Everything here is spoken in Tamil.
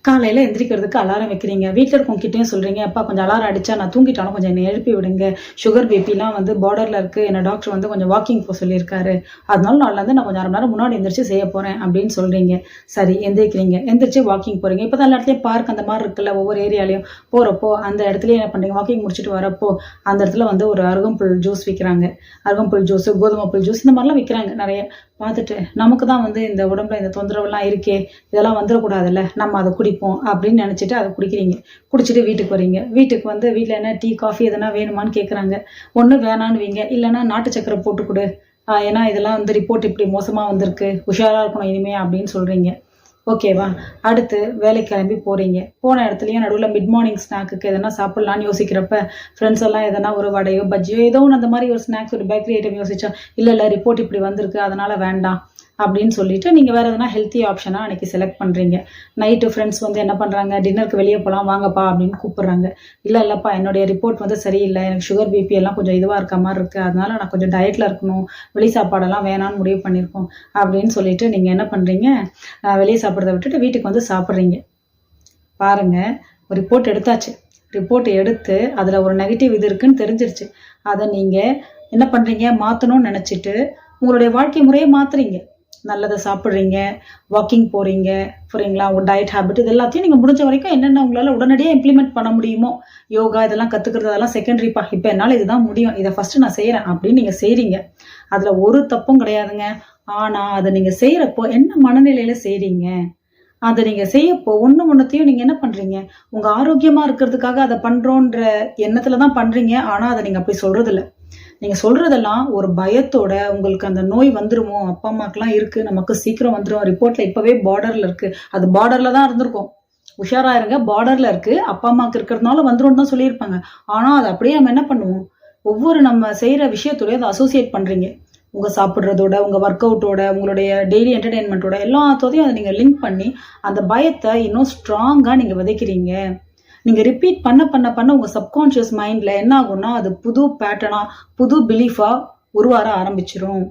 காலையில் எந்திரிக்கிறதுக்கு அலாரம் வைக்கிறீங்க. வீட்டில் இருக்கவங்ககிட்டயும் சொல்கிறீங்க, அப்பா கொஞ்சம் அலாரம் அடித்தா நான் தூங்கிட்டாலும் கொஞ்சம் என்னை எழுப்பி விடுங்க. சுகர் பிபிலாம் வந்து பார்டரில் இருக்குது, என்ன டாக்டர் வந்து கொஞ்சம் வாக்கிங் போக சொல்லியிருக்காரு. அதனால நாளிலேருந்து நான் கொஞ்சம் அரை மணி நேரம் முன்னாடி எந்திரிச்சு செய்ய போகிறேன் அப்படின்னு சொல்கிறீங்க. சரி, எந்திரிக்கிறீங்க. எந்திரிச்சு வாக்கிங் போகிறீங்க. இப்போ தான் எல்லா இடத்துலையும் பார்க் அந்த மாதிரி இருக்குல்ல, ஒவ்வொரு ஏரியாலையும் போகிறப்போ அந்த இடத்துலையும் என்ன பண்ணுறீங்க, வாக்கிங் முடிச்சுட்டு வரப்போ அந்த இடத்துல வந்து ஒரு அருகம்புல் ஜூஸ் விற்கிறாங்க. அருகம்புல் ஜூஸ், கோதுமை புல் ஜூஸ், இந்த மாதிரிலாம் விற்கிறாங்க நிறைய. பார்த்துட்டு நமக்கு தான் வந்து இந்த உடம்புல இந்த தொந்தரவுலாம் இருக்கே, இதெல்லாம் வந்துடக்கூடாதுல்ல, நம்ம அதை குடிப்போம் அப்படின்னு நினச்சிட்டு அதை குடிக்கிறீங்க. குடிச்சிட்டு வீட்டுக்கு வரீங்க. வீட்டுக்கு வந்து வீட்டில் என்ன டீ காஃபி எதனா வேணுமான்னு கேட்குறாங்க. ஒன்று வேணான்னு வைங்க, இல்லைன்னா நாட்டு சக்கரை போட்டு கொடு, ஏன்னா இதெல்லாம் வந்து ரிப்போர்ட் இப்படி மோசமாக வந்திருக்கு, உஷாராக இருக்கணும் இனிமே அப்படின்னு சொல்கிறீங்க. ஓகேவா? அடுத்து வேலைக்கு கிளம்பி போகிறீங்க. போன இடத்துலையும் நடுவில் மிட் மார்னிங் ஸ்நாக்குக்கு எதனா சாப்பிட்லான்னு யோசிக்கிறப்ப ஃப்ரெண்ட்ஸ் எல்லாம் எதனா ஒரு வடையோ பஜ்ஜியோ ஏதோ ஒன்று அந்த மாதிரி ஒரு ஸ்நாக்ஸ் ஒரு பேக்கரி ஐட்டம் யோசிச்சா, இல்லை ரிப்போர்ட் இப்படி வந்திருக்கு அதனால் வேண்டாம் அப்படின்னு சொல்லிட்டு நீங்கள் வேறு எதனா ஹெல்த்தி ஆப்ஷனாக அன்றைக்கி செலக்ட் பண்ணுறீங்க. நைட்டு ஃப்ரெண்ட்ஸ் வந்து என்ன பண்ணுறாங்க, டின்னருக்கு வெளியே போகலாம் வாங்கப்பா அப்படின்னு கூப்பிட்றாங்க. இல்லைப்பா என்னுடைய ரிப்போர்ட் வந்து சரியில்லை, எனக்கு சுகர் பிபி எல்லாம் கொஞ்சம் இதுவாக இருக்க மாதிரி இருக்குது, அதனால நான் கொஞ்சம் டயட்டில் இருக்கணும், வெளி சாப்பாடெல்லாம் வேணான்னு முடிவு பண்ணியிருக்கோம் அப்படின்னு சொல்லிட்டு நீங்கள் என்ன பண்ணுறீங்க, வெளியே சாப்பிட்றத விட்டுட்டு வீட்டுக்கு வந்து சாப்பிட்றீங்க. பாருங்கள், ஒரு ரிப்போர்ட் எடுத்தாச்சு. ரிப்போர்ட் எடுத்து அதில் ஒரு நெகட்டிவ் இது இருக்குன்னு தெரிஞ்சிருச்சு. அதை நீங்கள் என்ன பண்ணுறீங்க, மாற்றணும்னு நினச்சிட்டு உங்களுடைய வாழ்க்கை முறையை மாற்றுறீங்க. நல்லதை சாப்பிட்றீங்க, வாக்கிங் போகிறீங்க, புரியுங்களா, உங்கள் டயட் ஹேபிட் இது எல்லாத்தையும் நீங்கள் முடிஞ்ச வரைக்கும் என்னென்ன உங்களால் உடனடியாக இம்ப்ளிமெண்ட் பண்ண முடியுமோ, யோகா இதெல்லாம் கற்றுக்கிறது அதெல்லாம் செகண்டரிப்பா, இப்போ என்னால் இதுதான் முடியும், இதை ஃபஸ்ட்டு நான் செய்கிறேன் அப்படின்னு நீங்கள் செய்கிறீங்க. அதில் ஒரு தப்பும் கிடையாதுங்க. ஆனால் அதை நீங்கள் செய்கிறப்போ என்ன மனநிலையில் செய்கிறீங்க, அதை நீங்கள் செய்யப்போ ஒன்றுத்தையும் நீங்கள் என்ன பண்ணுறீங்க, உங்கள் ஆரோக்கியமாக இருக்கிறதுக்காக அதை பண்ணுறோன்ற எண்ணத்தில் தான் பண்ணுறீங்க. ஆனால் அதை நீங்கள் அப்படி சொல்கிறதில்ல. நீங்கள் சொல்கிறதெல்லாம் ஒரு பயத்தோட, உங்களுக்கு அந்த நோய் வந்துருமோ, அப்பா அம்மாக்கெலாம் இருக்குது, நமக்கு சீக்கிரம் வந்துடும், ரிப்போர்ட்டில் இப்போவே பார்டரில் இருக்குது, அது பார்டரில் தான் இருந்திருக்கும், உஷாராக இருங்க, பார்டரில் இருக்குது, அப்பா அம்மாவுக்கு இருக்கிறதுனால வந்துடும் தான் சொல்லியிருப்பாங்க. ஆனால் அது அப்படியே நம்ம என்ன பண்ணுவோம், ஒவ்வொரு நம்ம செய்கிற விஷயத்தோடய அதை அசோசியேட் பண்ணுறீங்க. உங்கள் சாப்பிட்றதோட, உங்கள் ஒர்க் அவுட்டோட, உங்களுடைய டெய்லி என்டர்டெயின்மெண்ட்டோட எல்லாத்தோடையும் அதை நீங்கள் லிங்க் பண்ணி அந்த பயத்தை இன்னும் ஸ்ட்ராங்காக நீங்கள் விதைக்கிறீங்க. நீங்கள் ரிப்பீட் பண்ண உங்கள் சப்கான்ஷியஸ் மைண்டில் என்ன ஆகும்னா, அது புது பேட்டர்னாக புது பிலீஃபாக உருவார ஆரம்பிச்சிரும்.